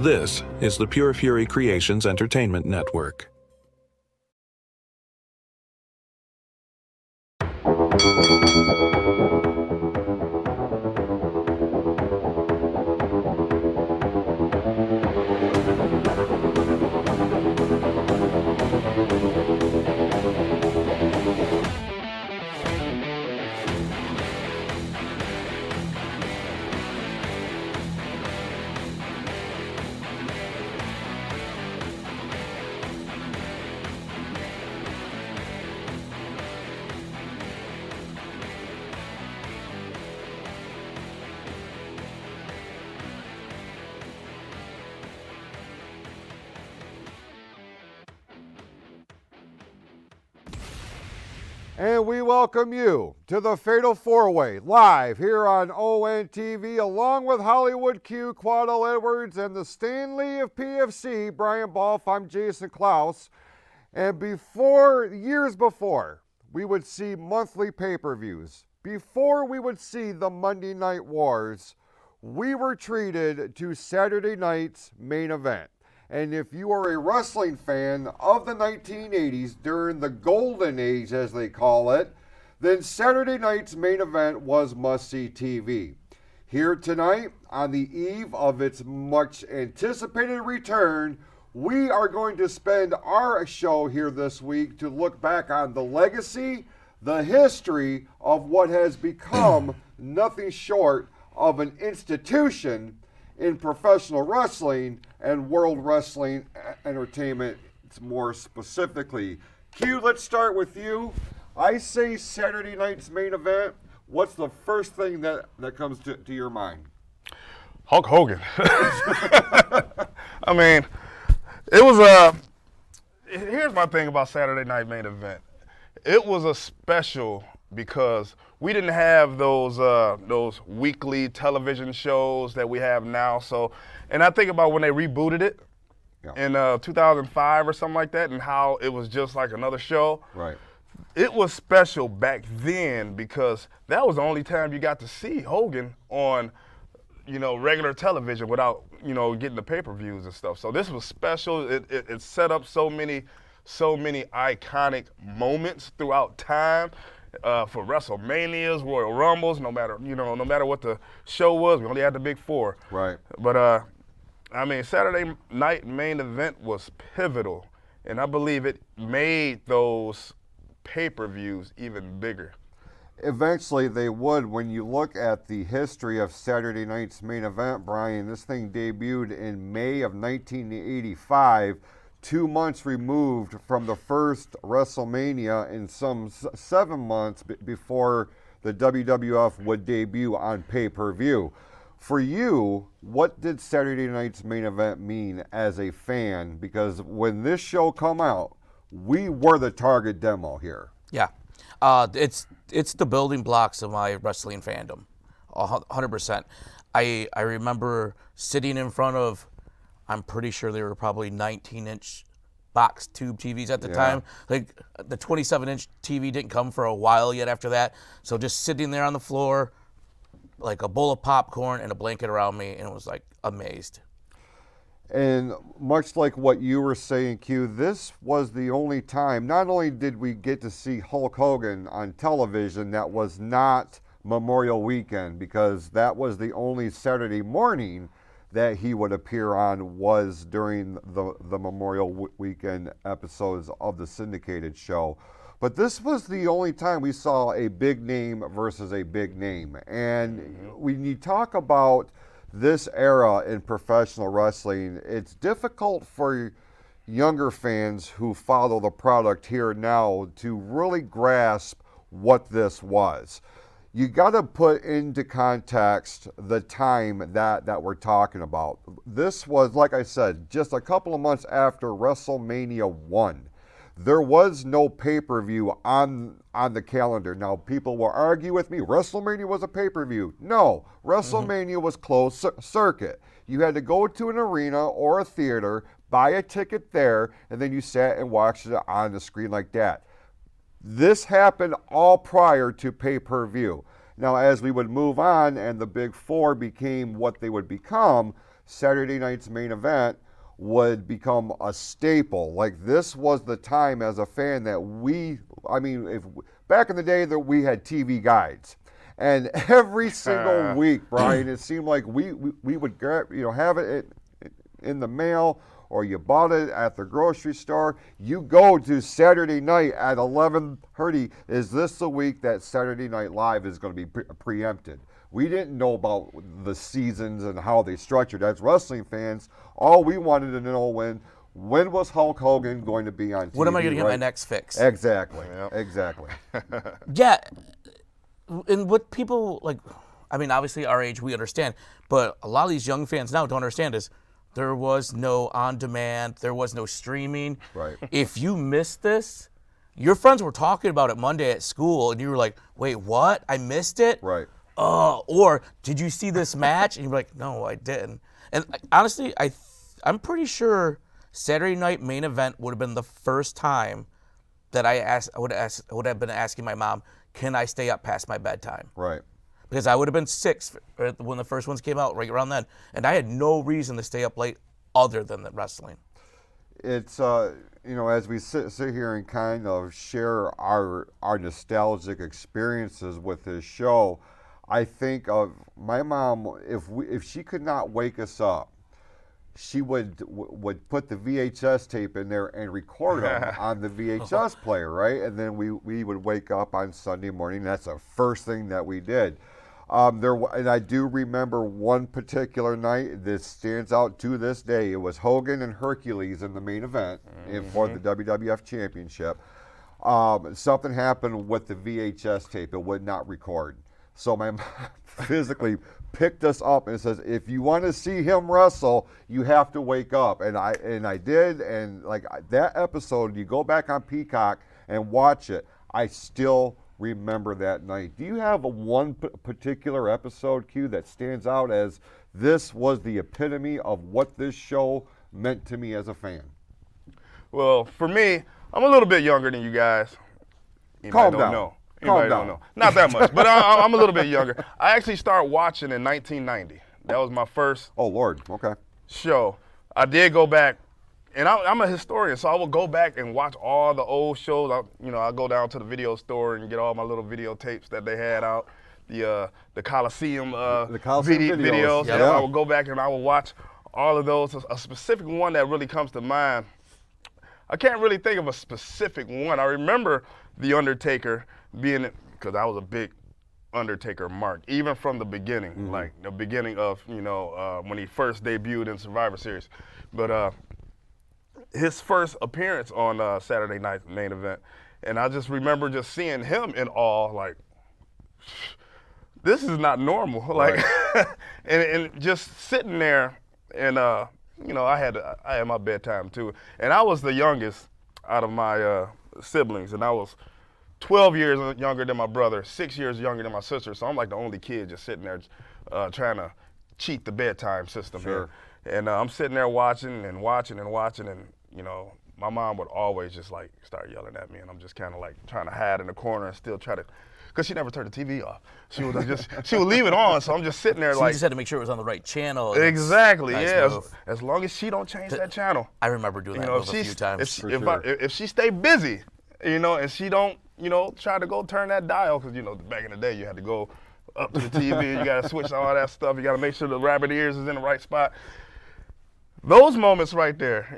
This is the Pure Fury Creations Entertainment Network. And we welcome you to the Fatal 4-Way, live here on ONTV, along with Hollywood Q, Quadell Edwards, and the Stanley of PFC, Brian Bolf. I'm Jason Clouse. And years before, we would see monthly pay-per-views. Before we would see the Monday Night Wars, we were treated to Saturday night's main event. And if you are a wrestling fan of the 1980s, during the golden age, as they call it, then Saturday night's main event was must-see TV. Here tonight, on the eve of its much-anticipated return, we are going to spend our show here this week to look back on the legacy, the history of what has become nothing short of an institution in professional wrestling and world wrestling entertainment more specifically. Q, let's start with you. I say Saturday night's main event. What's the first thing that comes to your mind? Hulk Hogan. I mean, it was here's my thing about Saturday night main event. It was a special because we didn't have those weekly television shows that we have now. So, and I think about when they rebooted it in 2005 or something like that, and how it was just like another show. Right. It was special back then because that was the only time you got to see Hogan on, regular television without, getting the pay-per-views and stuff. So this was special. It set up so many iconic moments throughout time. For WrestleManias, Royal Rumbles, no matter what the show was, we only had the big four. Right. But Saturday night main event was pivotal, and I believe it made those pay-per-views even bigger. Eventually they would. When you look at the history of Saturday night's main event, Brian, this thing debuted in May of 1985. 2 months removed from the first WrestleMania and some 7 months before the WWF would debut on pay-per-view. For you, what did Saturday night's main event mean as a fan? Because when this show come out, we were the target demo here. Yeah, it's the building blocks of my wrestling fandom, 100%. I remember sitting in front of, I'm pretty sure they were probably 19-inch box tube TVs at the time. Like the 27-inch TV didn't come for a while yet after that. So just sitting there on the floor, like a bowl of popcorn and a blanket around me, and it was like amazed. And much like what you were saying, Q, this was the only time, not only did we get to see Hulk Hogan on television that was not Memorial Weekend, because that was the only Saturday morning that he would appear on was during the Memorial Weekend episodes of the syndicated show. But this was the only time we saw a big name versus a big name. And when you talk about this era in professional wrestling, it's difficult for younger fans who follow the product here now to really grasp what this was. You got to put into context the time that we're talking about. This was, like I said, just a couple of months after WrestleMania 1. There was no pay-per-view on the calendar. Now, people will argue with me, WrestleMania was a pay-per-view. No, WrestleMania was closed circuit. You had to go to an arena or a theater, buy a ticket there, and then you sat and watched it on the screen like that. This happened all prior to pay-per-view. Now, as we would move on and the Big Four became what they would become, Saturday night's main event would become a staple. Like, this was the time as a fan that back in the day that we had TV guides. And every single week, Brian, it seemed like we would have it in the mail, or you bought it at the grocery store. You go to Saturday night at 11:30. Is this the week that Saturday Night Live is going to be preempted? We didn't know about the seasons and how they structured. As wrestling fans, all we wanted to know when was Hulk Hogan going to be on TV? When am I going to get my next fix? Exactly. Yep. Exactly. Yeah. And what people, like, I mean, obviously our age, we understand, but a lot of these young fans now don't understand is there was no on-demand, there was no streaming. Right. If you missed this, your friends were talking about it Monday at school, and you were like, wait, what? I missed it? Right. Or did you see this match? And you're like, no, I didn't. And honestly, I'm pretty sure Saturday Night Main Event would have been the first time that I would have been asking my mom, can I stay up past my bedtime? Right. Because I would have been 6 when the first ones came out, right around then, and I had no reason to stay up late other than the wrestling. It's as we sit here and kind of share our nostalgic experiences with this show, I think of my mom. If she could not wake us up, she would put the VHS tape in there and record them on the VHS player, right? And then we would wake up on Sunday morning. That's the first thing that we did. And I do remember one particular night that stands out to this day. It was Hogan and Hercules in the main event for the WWF Championship. Something happened with the VHS tape. It would not record. So my mom physically picked us up and says, if you want to see him wrestle, you have to wake up. And I did. And like that episode, you go back on Peacock and watch it. I still remember that night. Do you have one particular episode, Q, that stands out as this was the epitome of what this show meant to me as a fan? Well, for me, I'm a little bit younger than you guys. Calm down. Anybody don't know. Not that much, but I'm a little bit younger. I actually started watching in 1990. That was my first Oh, Lord. Okay. show. I did go back, and I'm a historian, so I will go back and watch all the old shows. I go down to the video store and get all my little videotapes that they had out, the Coliseum, videos. Yep. I will go back and I will watch all of those. A specific one that really comes to mind, I can't really think of a specific one. I remember The Undertaker being, because I was a big Undertaker mark, even from the beginning, like the beginning of, when he first debuted in Survivor Series. But his first appearance on Saturday Night Main Event, and I just remember just seeing him in awe, like, this is not normal. Like, and just sitting there, and I had my bedtime too, and I was the youngest out of my siblings, and I was 12 years younger than my brother, 6 years younger than my sister, so I'm like the only kid just sitting there trying to cheat the bedtime system here. And I'm sitting there watching, and my mom would always just like start yelling at me, and I'm just kind of like trying to hide in the corner and still try to, because she never turned the TV off. She would leave it on, so I'm just sitting there So like. you just had to make sure it was on the right channel. Exactly, Nice yeah. move. As long as she don't change that channel. I remember doing that move a few times. If she stay busy, and she don't, try to go turn that dial, because, back in the day you had to go up to the TV, you got to switch all that stuff, you got to make sure the rabbit ears is in the right spot. Those moments right there,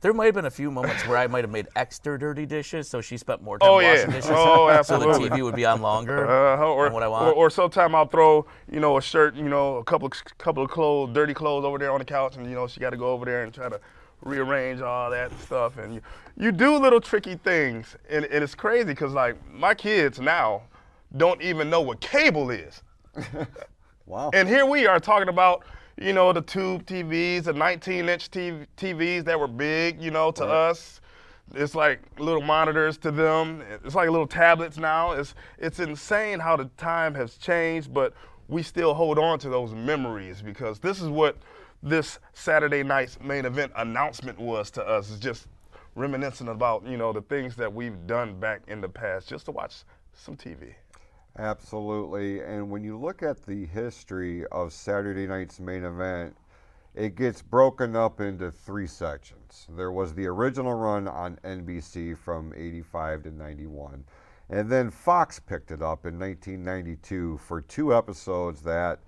There might have been a few moments where I might have made extra dirty dishes, so she spent more time washing dishes. Oh, absolutely. So the TV would be on longer than what I want. Or sometime I'll throw, a shirt, a couple of clothes, dirty clothes over there on the couch, and, she got to go over there and try to rearrange all that stuff. And you do little tricky things, and it's crazy because, like, my kids now don't even know what cable is. Wow. And here we are talking about, the tube TVs, the 19-inch TVs that were big, to us. It's like little monitors to them. It's like little tablets now. It's insane how the time has changed, but we still hold on to those memories, because this is what this Saturday night's main event announcement was to us. It's just reminiscent about, the things that we've done back in the past just to watch some TV. Absolutely. And when you look at the history of Saturday night's main event, it gets broken up into 3 sections. There was the original run on NBC from 85 to 91. And then Fox picked it up in 1992 for 2 episodes that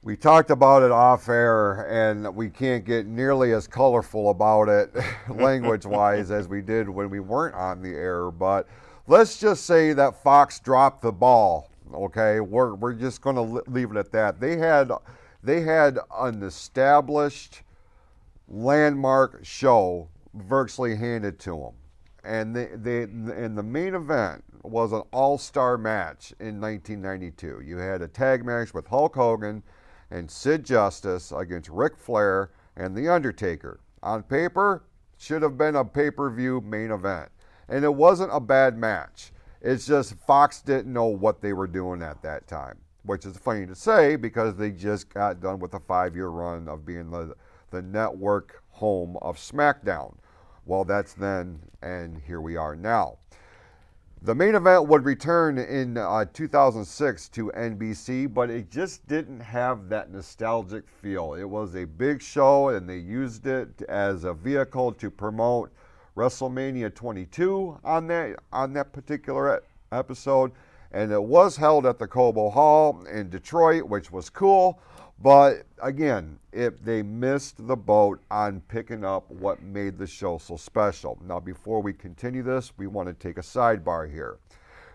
we talked about it off air, and we can't get nearly as colorful about it language-wise as we did when we weren't on the air. But let's just say that Fox dropped the ball. Okay, we're just going to leave it at that. They had an established landmark show virtually handed to them. And the main event was an all-star match in 1992. You had a tag match with Hulk Hogan and Sid Justice against Ric Flair and The Undertaker. On paper, should have been a pay-per-view main event. And it wasn't a bad match. It's just Fox didn't know what they were doing at that time, which is funny to say because they just got done with a 5-year run of being the network home of SmackDown. Well, that's then, and here we are now. The main event would return in 2006 to NBC, but it just didn't have that nostalgic feel. It was a big show, and they used it as a vehicle to promote WrestleMania 22 on that particular episode, and it was held at the Cobo Hall in Detroit, which was cool. But again, they missed the boat on picking up what made the show so special. Now, before we continue this, we want to take a sidebar here,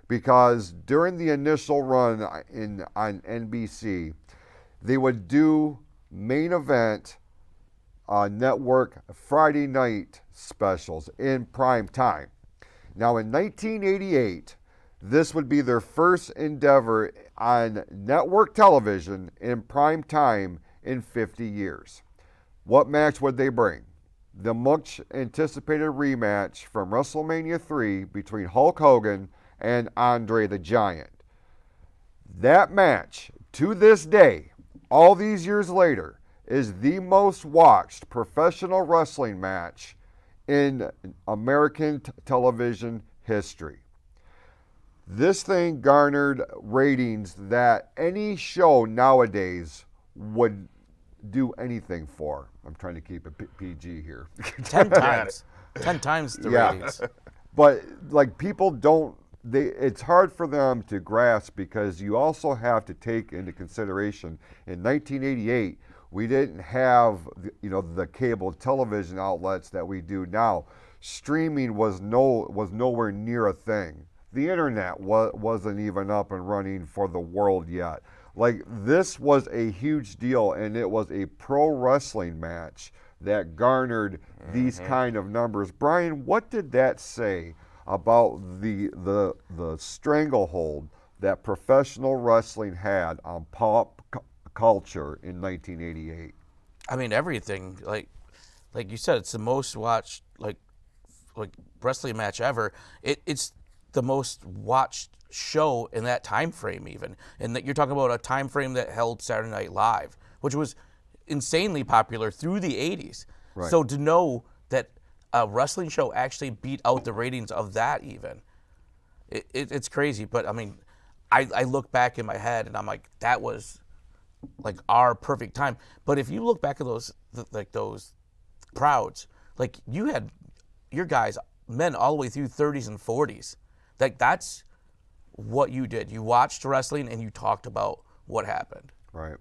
because during the initial run on NBC, they would do main event network Friday night specials in prime time. Now, in 1988, this would be their first endeavor on network television in prime time in 50 years. What match would they bring? The much anticipated rematch from WrestleMania 3 between Hulk Hogan and Andre the Giant. That match, to this day, all these years later, is the most watched professional wrestling match in American television history. This thing garnered ratings that any show nowadays would do anything for. I'm trying to keep it PG here. 10 times. 10 times the ratings. But like people don't, it's hard for them to grasp because you also have to take into consideration in 1988, we didn't have the cable television outlets that we do now. Streaming was nowhere near a thing. The internet wasn't even up and running for the world yet. Like, this was a huge deal, and it was a pro wrestling match that garnered these kind of numbers. Brian, what did that say about the stranglehold that professional wrestling had on pop culture in 1988? I mean, everything. Like you said, it's the most watched like wrestling match ever. It's the most watched show in that time frame, even. And that you're talking about a time frame that held Saturday Night Live, which was insanely popular through the 80s. Right. So to know that a wrestling show actually beat out the ratings of that, even, it's crazy. But I mean, I look back in my head and I'm like, that was like our perfect time. But if you look back at those crowds, like you had your guys, men all the way through 30s and 40s. Like, that's what you did. You watched wrestling and you talked about what happened. Right.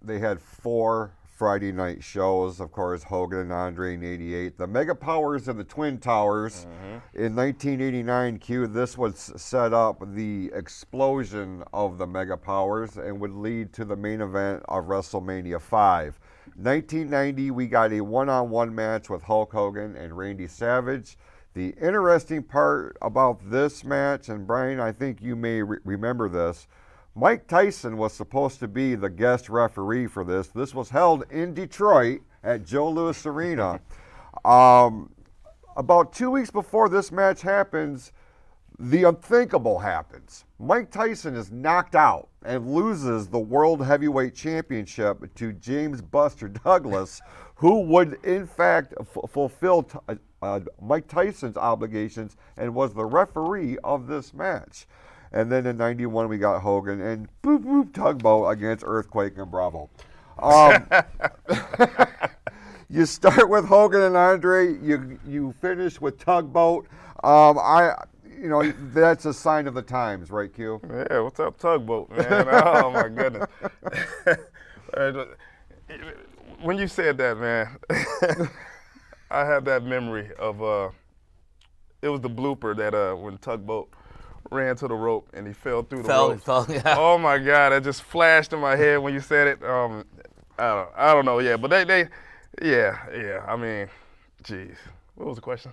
They had 4 Friday night shows, of course, Hogan and Andre in 88. The Mega Powers and the Twin Towers in 1989, this would set up the explosion of the Mega Powers and would lead to the main event of WrestleMania 5. 1990, we got a one-on-one match with Hulk Hogan and Randy Savage. The interesting part about this match, and Brian, I think you may remember this, Mike Tyson was supposed to be the guest referee for this. This was held in Detroit at Joe Louis Arena. About 2 weeks before this match happens, the unthinkable happens. Mike Tyson is knocked out and loses the World Heavyweight Championship to James Buster Douglas, who would in fact fulfill Mike Tyson's obligations and was the referee of this match. And then in 91, we got Hogan and boop, boop, Tugboat against Earthquake and Bravo. You start with Hogan and Andre. You finish with Tugboat. That's a sign of the times, right, Q? Yeah, what's up, Tugboat, man? Oh, my goodness. When you said that, man, I have that memory of, it was the blooper that when Tugboat ran to the rope and he fell through the rope. Yeah. Oh, my God, that just flashed in my head when you said it. I don't know, yeah, but yeah, I mean, geez. What was the question?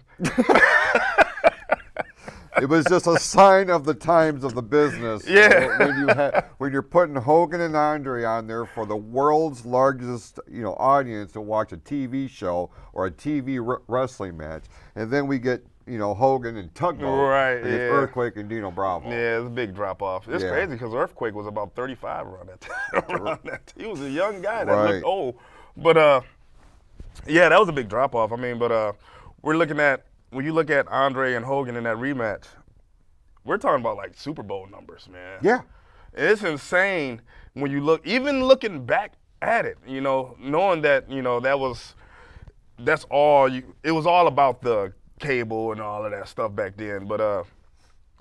It was just a sign of the times of the business. Yeah. When you're putting Hogan and Andre on there for the world's largest, audience to watch a TV show or a TV wrestling match, and then we get, Hogan and Tugboat, right? And it's Earthquake and Dino Bravo. Yeah, it's a big drop off. It's crazy because Earthquake was about 35 around that time. He was a young guy that looked old, but yeah, that was a big drop off. I mean, but we're looking at. When you look at Andre and Hogan in that rematch, we're talking about like Super Bowl numbers, man. Yeah. It's insane when you look, even looking back at it, knowing that, it was all about the cable and all of that stuff back then. But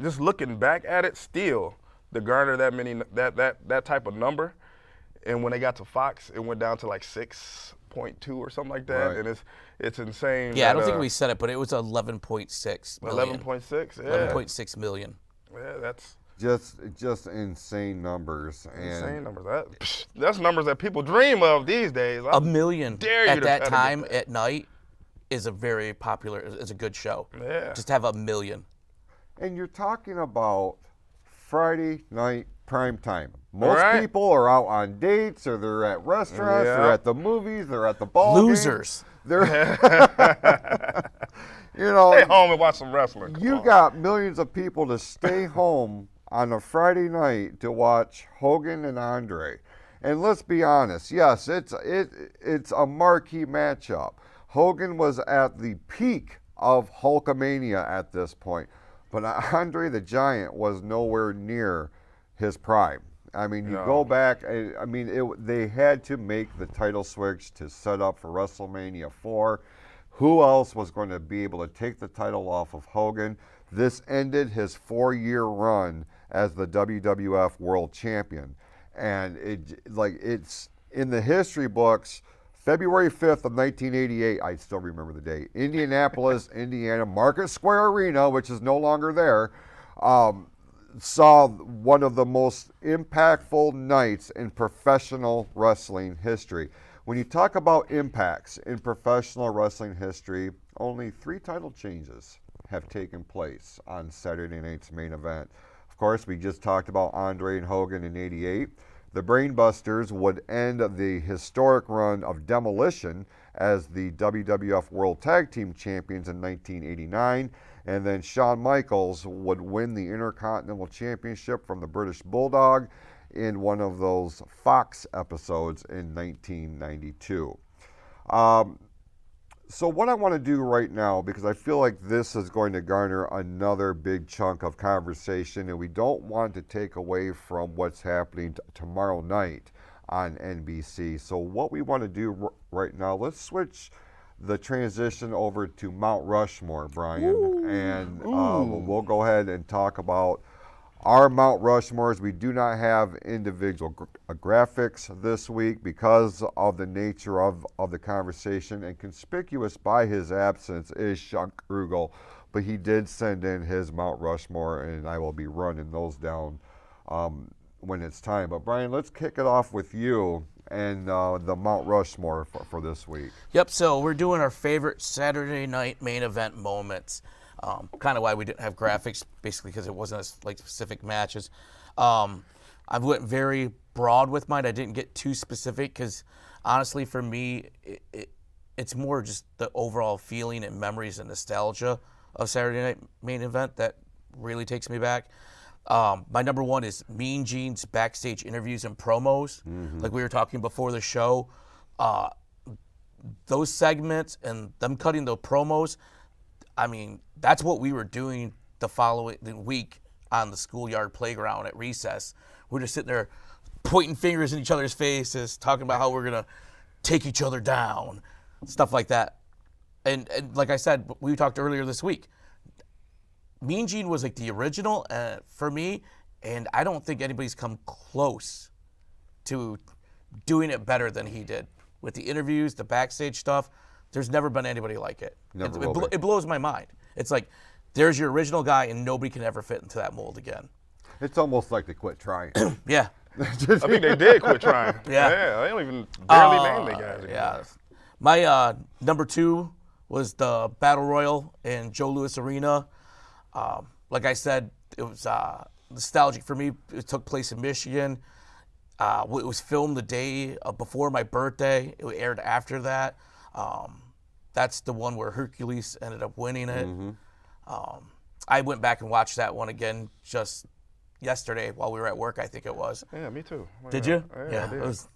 just looking back at it still, to garner that type of number, and when they got to Fox, it went down to like 6.2 or something like that, and it's insane. Yeah, I don't think we said it, but it was 11.6 million. 11.6, yeah. 11.6 million. Yeah, that's just insane numbers. Insane numbers. That's numbers that people dream of these days. A million dare you at to that try to time get that. at night is a very popular, is a good show. Yeah. Just to have a million. And you're talking about Friday night prime time. Most people are out on dates, or they're at restaurants, they're at the movies, they're at the ball Losers. They're stay home and watch some wrestling. You got millions of people to stay home on a Friday night to watch Hogan and Andre. And let's be honest, yes, it's a marquee matchup. Hogan was at the peak of Hulkamania at this point, but Andre the Giant was nowhere near his prime. I mean, you go back, they had to make the title switch to set up for WrestleMania 4. Who else was going to be able to take the title off of Hogan? This ended his 4-year run as the WWF World Champion. And it's in the history books, February 5th of 1988, I still remember the date, Indianapolis, Indiana, Market Square Arena, which is no longer there, saw one of the most impactful nights in professional wrestling history. When you talk about impacts in professional wrestling history, only 3 title changes have taken place on Saturday night's main event. Of course, we just talked about Andre and Hogan in '88. The Brainbusters would end the historic run of Demolition as the WWF World Tag Team Champions in 1989. And then Shawn Michaels would win the Intercontinental Championship from the British Bulldog in one of those Fox episodes in 1992. So what I want to do right now, because I feel like this is going to garner another big chunk of conversation, and we don't want to take away from what's happening tomorrow night on NBC. So what we want to do right now, let's switch the transition over to Mount Rushmore, Brian, and we'll go ahead and talk about our Mount Rushmores. We do not have individual graphics this week because of the nature of the conversation, and conspicuous by his absence is Sean Krugel, but he did send in his Mount Rushmore, and I will be running those down when it's time. But Brian, let's kick it off with you and the Mount Rushmore for this week. Yep, so we're doing our favorite Saturday night main event moments. Kind of why we didn't have graphics, basically because it wasn't specific matches. I went very broad with mine. I didn't get too specific because honestly for me, it's more just the overall feeling and memories and nostalgia of Saturday night main event that really takes me back. My number one is Mean Gene's backstage interviews and promos. Like we were talking before the show, those segments and them cutting the promos, I mean, that's what we were doing the following week on the schoolyard playground at recess. We're just sitting there pointing fingers in each other's faces, talking about how we're going to take each other down, stuff like that. And like I said, we talked earlier this week, Mean Gene was like the original for me, and I don't think anybody's come close to doing it better than he did. With the interviews, the backstage stuff, there's never been anybody like it. It blows my mind. It's like, there's your original guy, and nobody can ever fit into that mold again. It's almost like they quit trying. Yeah. I think they did quit trying. Yeah. They don't even barely name the guys. Yeah. My number 2 was the Battle Royal in Joe Louis Arena. Like I said, it was nostalgic for me. It took place in Michigan. It was filmed the day before my birthday. It aired after that. That's the one where Hercules ended up winning it. I went back and watched that one again just yesterday while we were at work, I think it was. Yeah, me too. Did you? Yeah, I did. It was,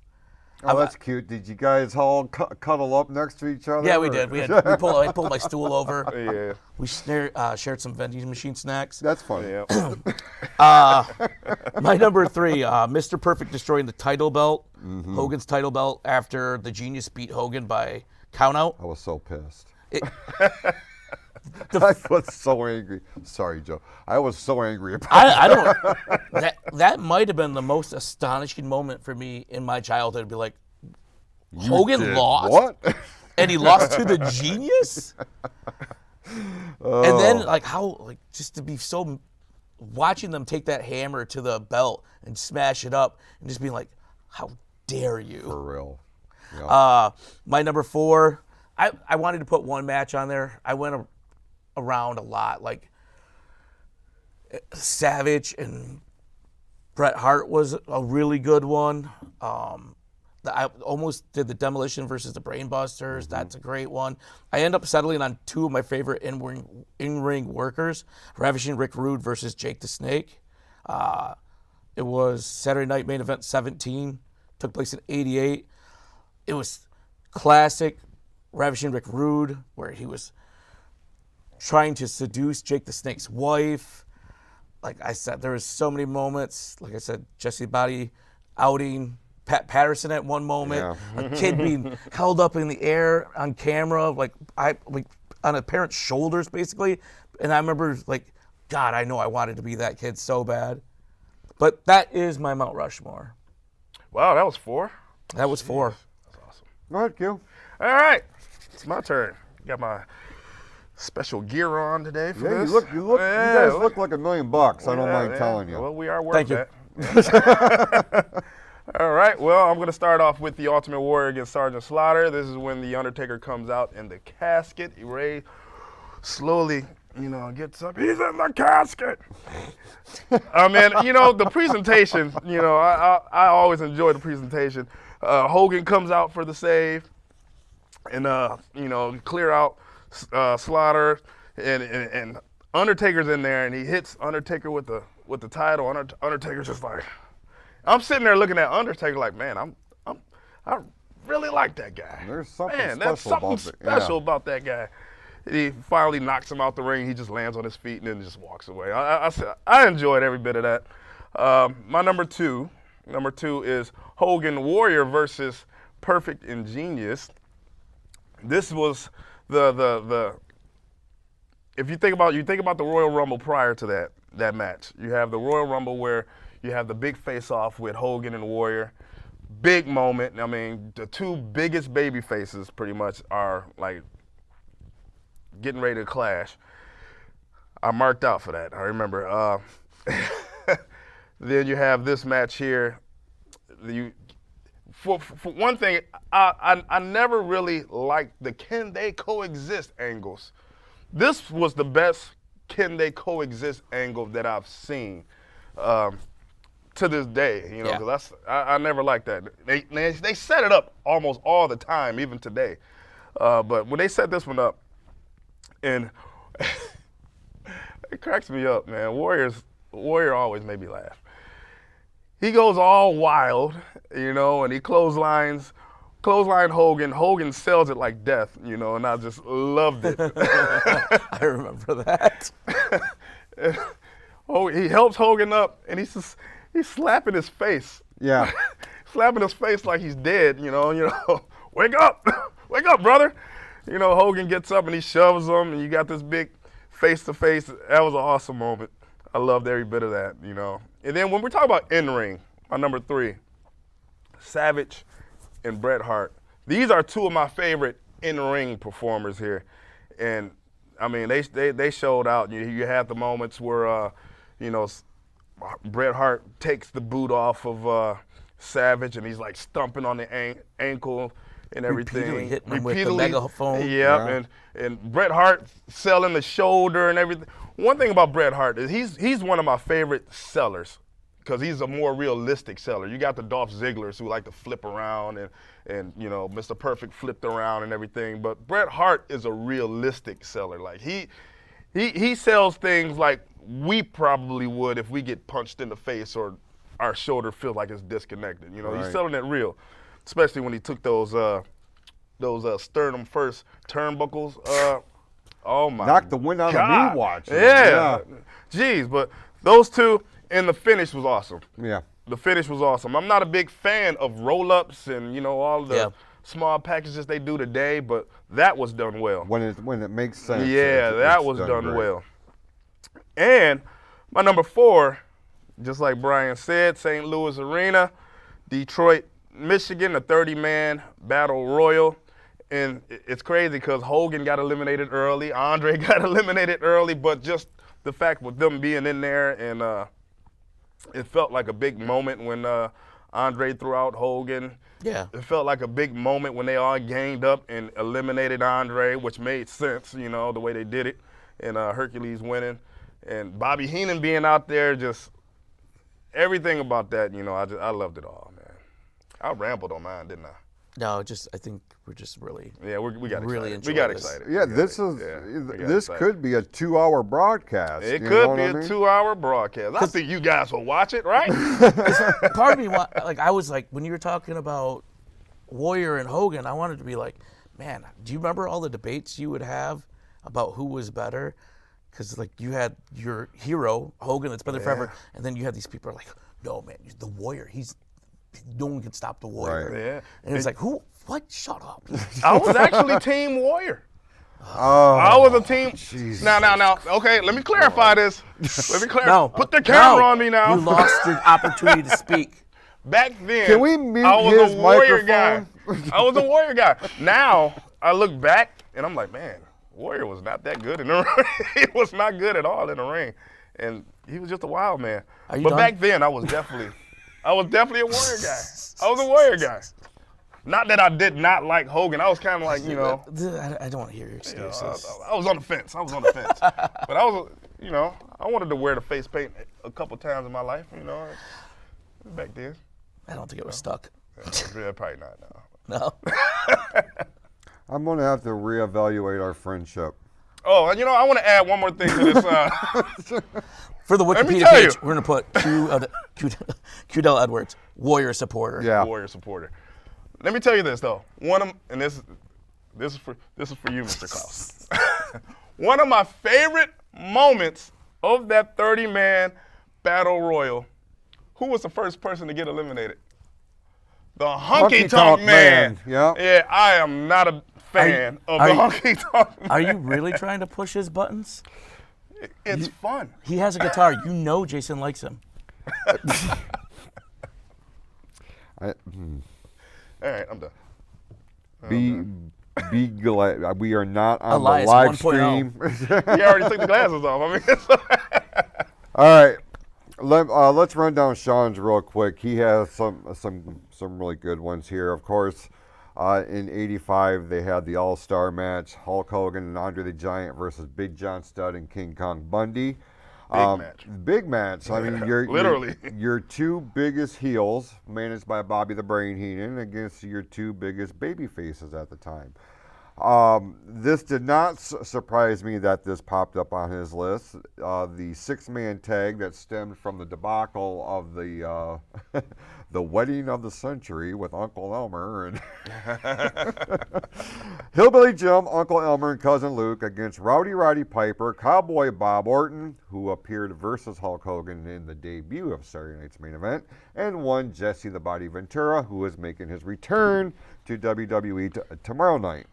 Oh, that's cute. Did you guys all cuddle up next to each other? yeah, we did. I pulled my stool over. Yeah. We shared some vending machine snacks. That's funny. Yeah. My number 3, Mr. Perfect destroying the title belt, Hogan's title belt after the Genius beat Hogan by countout. I was so pissed. The I was so angry. Sorry, Joe. I was so angry about I don't. That might have been the most astonishing moment for me in my childhood. To be like, Hogan did lost, what? and he lost to the Genius, and then like how just to be so watching them take that hammer to the belt and smash it up, and just being like, how dare you? For real. Yeah. My number 4, I wanted to put one match on there. I went around a lot, like Savage and Bret Hart was a really good one. I almost did the Demolition versus the Brainbusters. That's a great one. I end up settling on 2 of my favorite in-ring workers, Ravishing Rick Rude versus Jake the Snake. It was Saturday Night Main Event 17, took place in '88. It was classic Ravishing Rick Rude, where he was trying to seduce Jake the Snake's wife. Like I said, there was so many moments. Like I said, Jesse Body outing Pat Patterson at one moment. Yeah. A kid being held up in the air on camera, like on a parent's shoulders, basically. And I remember, like, God, I know I wanted to be that kid so bad. But that is my Mount Rushmore. Wow, that was 4. That was 4. That's awesome. Go ahead, Q. All right, it's my turn. Got my special gear on today for Yeah, this. you guys look like $1 million. I don't mind telling you. Well, we are worth Thank you. that. All right, well, I'm going to start off with the Ultimate Warrior against Sergeant Slaughter. This is when The Undertaker comes out in the casket. Ray slowly, gets up. He's in the casket. I mean, the presentation, I always enjoy the presentation. Hogan comes out for the save and, clear out Slaughter. And Undertaker's in there, and he hits Undertaker with the title. Undertaker's just like, I'm sitting there looking at Undertaker like, man, I really like that guy. There's something special about that guy. He finally knocks him out the ring. He just lands on his feet and then just walks away. I enjoyed every bit of that. My number two is Hogan Warrior versus Perfect and Genius. This was the if you think about the Royal Rumble prior to that match. You have the Royal Rumble where you have the big face-off with Hogan and Warrior. Big moment. I mean, the 2 biggest baby faces pretty much are like getting ready to clash. I marked out for that. I remember. Then you have this match here. For one thing, I never really liked the can they coexist angles. This was the best can they coexist angle that I've seen to this day. Because I never liked that. They set it up almost all the time, even today. But when they set this one up, and it cracks me up, man. Warrior always made me laugh. He goes all wild, and he clothesline Hogan. Hogan sells it like death, and I just loved it. I remember that. he helps Hogan up, and he's slapping his face. Yeah. Slapping his face like he's dead, wake up, brother. Hogan gets up and he shoves him, and you got this big face-to-face. That was an awesome moment. I loved every bit of that, And then when we talk about in-ring, my number 3, Savage and Bret Hart. These are two of my favorite in-ring performers here. And, I mean, they showed out. You had the moments where, Bret Hart takes the boot off of Savage, and he's like stumping on the ankle and everything. Repeatedly hitting him with the megaphone. Yeah, and Bret Hart selling the shoulder and everything. One thing about Bret Hart is he's one of my favorite sellers because he's a more realistic seller. You got the Dolph Zigglers who like to flip around and Mr. Perfect flipped around and everything, but Bret Hart is a realistic seller. Like he sells things like we probably would if we get punched in the face or our shoulder feels like it's disconnected. Right. He's selling it real, especially when he took those sternum first turnbuckles. Oh my! Knocked the wind out of me watching. Yeah. Jeez, but those two and the finish was awesome. Yeah. The finish was awesome. I'm not a big fan of roll-ups and all the small packages they do today, but that was done well. When it makes sense. Yeah, that was done great. well. And my number 4, just like Brian said, St. Louis Arena, Detroit, Michigan, a 30-man battle royal. And it's crazy because Hogan got eliminated early, Andre got eliminated early, but just the fact with them being in there, and it felt like a big moment when Andre threw out Hogan. Yeah. It felt like a big moment when they all ganged up and eliminated Andre, which made sense, the way they did it, and Hercules winning. And Bobby Heenan being out there, just everything about that, I loved it all, man. I rambled on mine, didn't I? No, I think we're just really. Yeah, we got really excited. We got this. excited. Yeah, this could be a 2-hour broadcast. It could be a 2-hour broadcast. I think you guys will watch it, right? Part of me, I was like, when you were talking about Warrior and Hogan, I wanted to be like, man, do you remember all the debates you would have about who was better? Because you had your hero Hogan that's been there forever, and then you had these people who are like, no man, the Warrior, no one can stop the Warrior. Right. Yeah. And it's like, who? What? Shut up. I was actually Team Warrior. Oh, I was a team. Jesus. Now. Okay, let me clarify this. Let me clarify. No. Put the camera on me now. You lost your opportunity to speak. Back then, Can we mute I was his a Warrior guy. microphone? I was a Warrior guy. Now I look back and I'm like, man, Warrior was not that good in the ring. He was not good at all in the ring, and he was just a wild man. Are you But done? back then, I was definitely a Warrior guy. I was a Warrior guy. Not that I did not like Hogan. I was kind of like, I don't want to hear your excuses. I was on the fence. But I was, I wanted to wear the face paint a couple times in my life, back then. I don't think it was stuck. Yeah, probably not now. No. I'm going to have to reevaluate our friendship. Oh, and I want to add one more thing to this. For the me Wikipedia tell page, you. we're going to put Quadell Edwards, Warrior supporter. Yeah. Warrior supporter. Let me tell you this though. This is for you, Mr. Clouse. One of my favorite moments of that 30-man battle royal. Who was the first person to get eliminated? The Honky Tonk Man. Yeah. Yeah, I am not a fan of the Honky Tonk Man. Are you really trying to push his buttons? It's fun. He has a guitar. Jason likes him. All right, I'm done. Be glad we are not on Elias the live 1.0. stream. He already took the glasses off. All right, let's run down Sean's real quick. He has some really good ones here. Of course, in '85 they had the All-Star match: Hulk Hogan and Andre the Giant versus Big John Studd and King Kong Bundy. Big match. I mean, Literally. your two biggest heels, managed by Bobby the Brain Heenan, against your two biggest baby faces at the time. This did not surprise me that this popped up on his list. The six-man tag that stemmed from the debacle of the the wedding of the century with Uncle Elmer and Hillbilly Jim, Uncle Elmer, and Cousin Luke against Rowdy Roddy Piper, Cowboy Bob Orton, who appeared versus Hulk Hogan in the debut of Saturday Night's Main Event, and one Jesse the Body Ventura, who is making his return to WWE tomorrow night.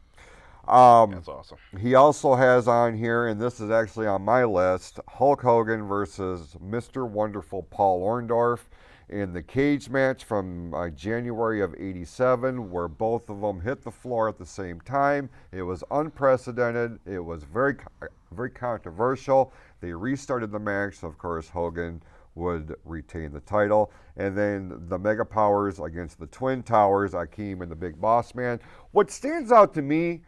That's awesome. He also has on here, and this is actually on my list, Hulk Hogan versus Mr. Wonderful Paul Orndorff in the cage match from January of '87, where both of them hit the floor at the same time. It was unprecedented. It was very controversial. They restarted the match, so of course Hogan would retain the title. And then the Mega Powers against the Twin Towers, Akeem and the Big Boss Man. What stands out to me,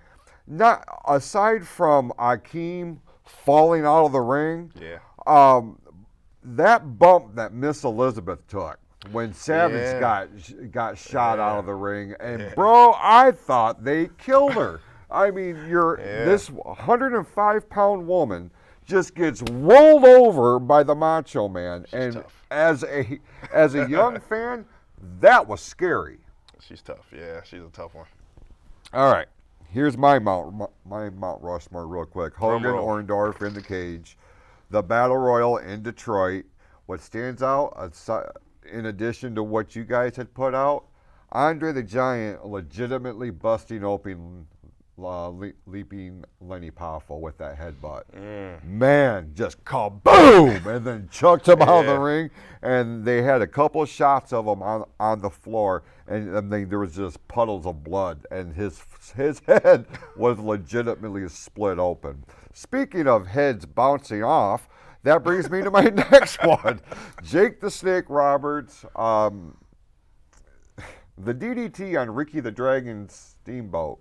not aside from Akeem falling out of the ring, that bump that Miss Elizabeth took when Savage got shot out of the ring, and bro, I thought they killed her. I mean, this 105-pound woman just gets rolled over by the Macho Man, and tough. as a young fan, that was scary. She's tough. Yeah, she's a tough one. All right. Here's my Mount Rushmore real quick. Hogan, Orndorff in the cage. The Battle Royal in Detroit. What stands out, in addition to what you guys had put out, Andre the Giant legitimately busting open Leaping Lenny Powerful with that headbutt. Man, just kaboom! And then chucked him out of the ring. And they had a couple shots of him on the floor, and there was just puddles of blood. And his head was legitimately split open. Speaking of heads bouncing off, that brings me to my next one. Jake the Snake Roberts. The DDT on Ricky the Dragon Steamboat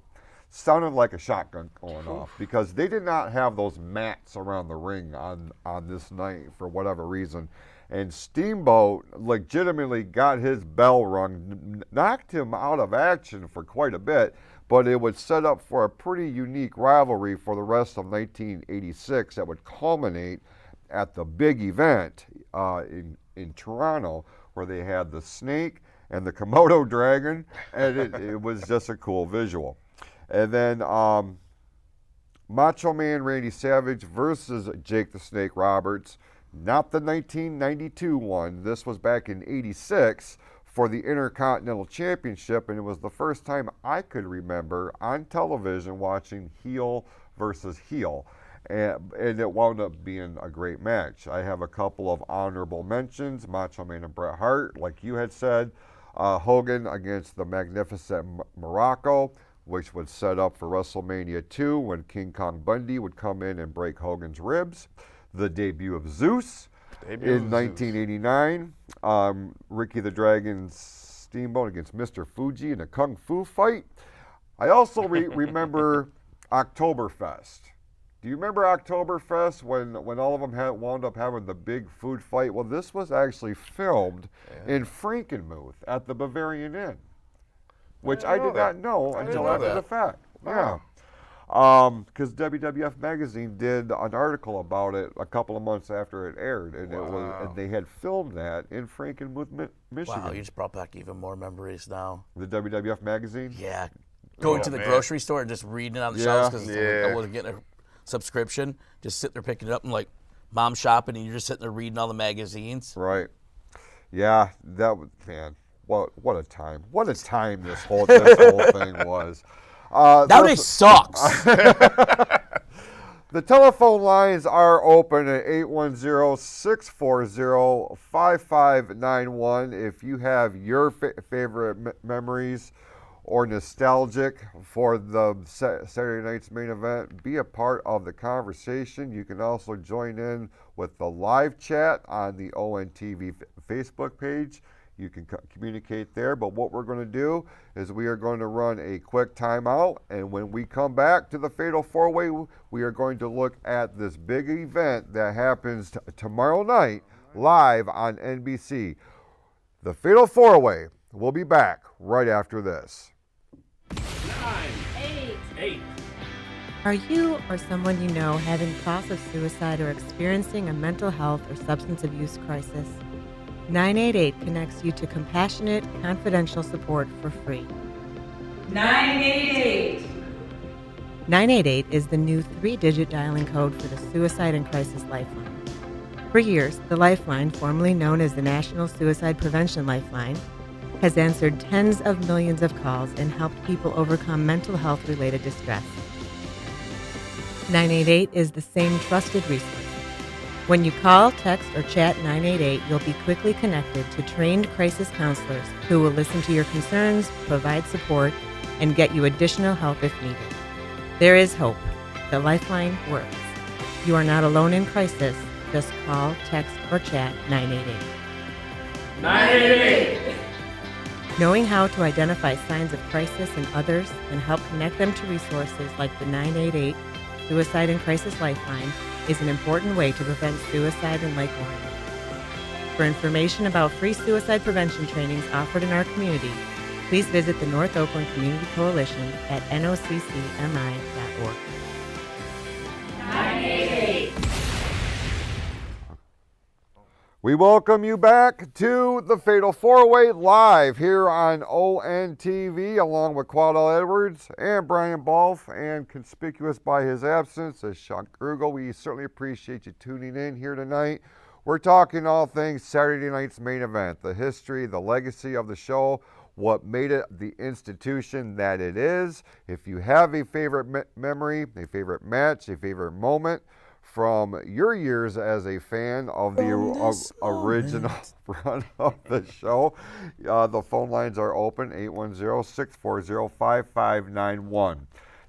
sounded like a shotgun going off because they did not have those mats around the ring on this night for whatever reason. And Steamboat legitimately got his bell rung, knocked him out of action for quite a bit, but it would set up for a pretty unique rivalry for the rest of 1986 that would culminate at the big event in Toronto, where they had the Snake and the Komodo Dragon, and it was just a cool visual. And then Macho Man Randy Savage versus Jake the Snake Roberts, not the 1992 one. This was back in '86 for the Intercontinental Championship, and it was the first time I could remember on television watching heel versus heel. And it wound up being a great match. I have a couple of honorable mentions. Macho Man and Bret Hart, like you had said. Hogan against the Magnificent Morocco, which would set up for WrestleMania 2 when King Kong Bundy would come in and break Hogan's ribs. The debut of Zeus in 1989. Ricky the Dragon Steamboat against Mr. Fuji in a Kung Fu fight. I also remember Oktoberfest. Do you remember Oktoberfest when all of them wound up having the big food fight? Well, this was actually filmed in Frankenmuth at the Bavarian Inn, which I did not know until after the fact. Wow. Yeah. Because WWF Magazine did an article about it a couple of months after it aired, and and they had filmed that in Frankenmuth, Michigan. Wow, you just brought back even more memories now. The WWF Magazine? Yeah. Going to the grocery store and just reading it on the shelves because I wasn't getting a subscription. Just sit there picking it up and like mom shopping, and you're just sitting there reading all the magazines. Right. Yeah, that was, man, what a time. What a time this whole thing was. Nowadays sucks. The telephone lines are open at 810-640-5591 if you have your favorite memories or nostalgic for the Saturday Night's Main Event. Be a part of the conversation. You can also join in with the live chat on the ONTV Facebook page. You can communicate there, but what we're going to do is we are going to run a quick timeout, and when we come back to the Fatal 4-Way, we are going to look at this big event that happens tomorrow night live on NBC. The Fatal 4-Way. We'll be back right after this. 9, 8, Are you or someone you know having thoughts of suicide or experiencing a mental health or substance abuse crisis? 988 connects you to compassionate, confidential support for free. 988. 988 is the new 3-digit dialing code for the Suicide and Crisis Lifeline. For years, the Lifeline, formerly known as the National Suicide Prevention Lifeline, has answered tens of millions of calls and helped people overcome mental health-related distress. 988 is the same trusted resource. When you call, text, or chat 988, you'll be quickly connected to trained crisis counselors who will listen to your concerns, provide support, and get you additional help if needed. There is hope. The Lifeline works. You are not alone in crisis. Just call, text, or chat 988. 988. Knowing how to identify signs of crisis in others and help connect them to resources like the 988 Suicide and Crisis Lifeline is an important way to prevent suicide in Lake Orion. For information about free suicide prevention trainings offered in our community, please visit the North Oakland Community Coalition at noccmi.org. 988. We welcome you back to the Fatal 4-Way live here on ONTV along with Quadell Edwards and Brian Bolf, and conspicuous by his absence is Sean Krugel. We certainly appreciate you tuning in here tonight. We're talking all things Saturday night's main event, the history, the legacy of the show, what made it the institution that it is. If you have a favorite memory, a favorite match, a favorite moment from your years as a fan of the original run of the show, the phone lines are open, 810-640-5591.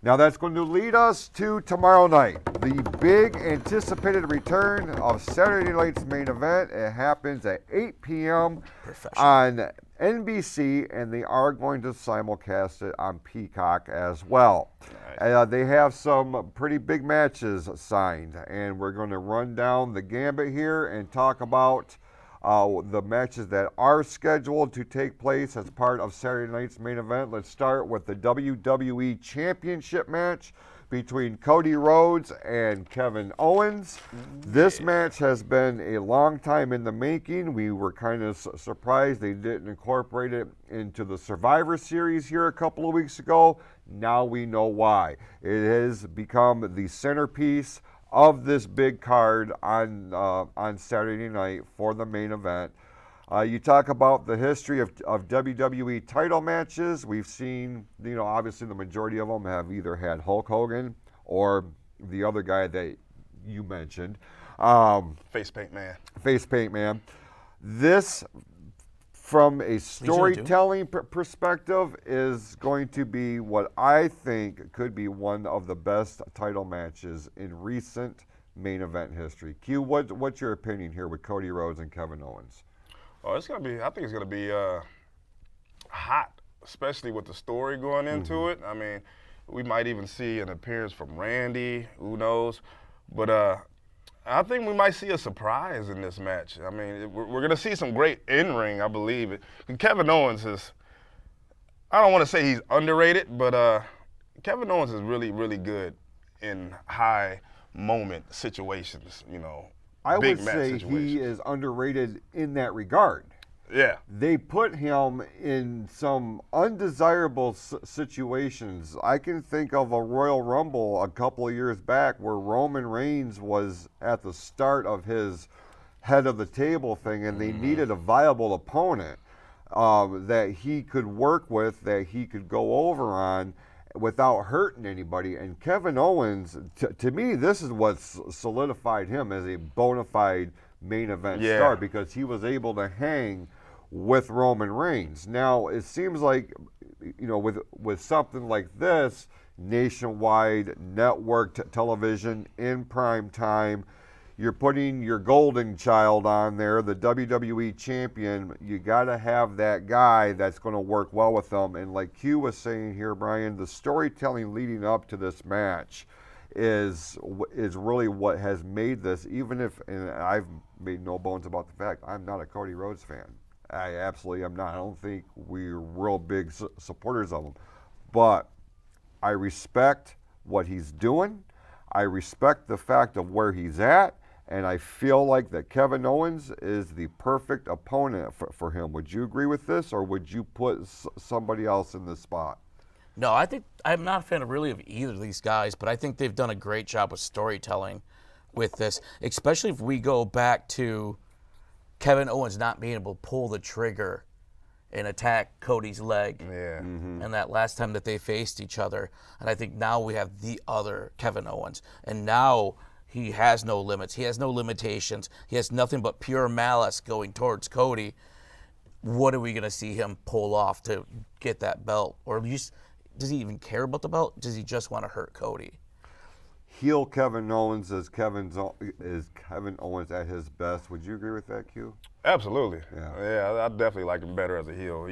Now that's going to lead us to tomorrow night, the big anticipated return of Saturday night's main event. It happens at 8 p.m. on NBC, and they are going to simulcast it on Peacock as well. Nice. They have some pretty big matches signed, and we're going to run down the gambit here and talk about the matches that are scheduled to take place as part of Saturday night's main event. Let's start with the WWE Championship match between Cody Rhodes and Kevin Owens. This match has been a long time in the making. We were kind of surprised they didn't incorporate it into the Survivor Series here a couple of weeks ago. Now we know why. It has become the centerpiece of this big card on Saturday night for the main event. You talk about the history of WWE title matches. We've seen, obviously the majority of them have either had Hulk Hogan or the other guy that you mentioned. Face Paint Man. Face Paint Man. This, from a storytelling perspective, is going to be what I think could be one of the best title matches in recent main event history. Q, what's your opinion here with Cody Rhodes and Kevin Owens? Oh, I think it's gonna be hot, especially with the story going into it. I mean, we might even see an appearance from Randy, who knows? But I think we might see a surprise in this match. I mean, we're gonna see some great in-ring, I believe. And Kevin Owens is, I don't want to say he's underrated, but Kevin Owens is really, really good in high moment situations, I big would match say situations. he is underrated in that regard. Yeah. They put him in some undesirable situations. I can think of a Royal Rumble a couple of years back where Roman Reigns was at the start of his head of the table thing, and they needed a viable opponent that he could work with, that he could go over on without hurting anybody. And Kevin Owens, to me, this is what solidified him as a bona fide main event star, because he was able to hang with Roman Reigns. Now, it seems like, with something like this, nationwide network television in prime time, you're putting your golden child on there, the WWE champion. You got to have that guy that's going to work well with them. And like Q was saying here, Brian, the storytelling leading up to this match is really what has made this, even if, and I've made no bones about the fact, I'm not a Cody Rhodes fan. I absolutely am not. I don't think we're real big supporters of him. But I respect what he's doing. I respect the fact of where he's at, and I feel like that Kevin Owens is the perfect opponent for him. Would you agree with this, or would you put somebody else in this spot? No, I think I'm not a fan of either of these guys, but I think they've done a great job with storytelling with this, especially if we go back to Kevin Owens not being able to pull the trigger and attack Cody's leg. Yeah. And that last time that they faced each other. And I think now we have the other Kevin Owens. And now he has no limits. He has no limitations. He has nothing but pure malice going towards Cody. What are we going to see him pull off to get that belt? Or does he even care about the belt? Does he just want to hurt Cody? Heel Kevin Owens is Kevin Owens at his best. Would you agree with that, Q? Absolutely. Yeah. I definitely like him better as a heel.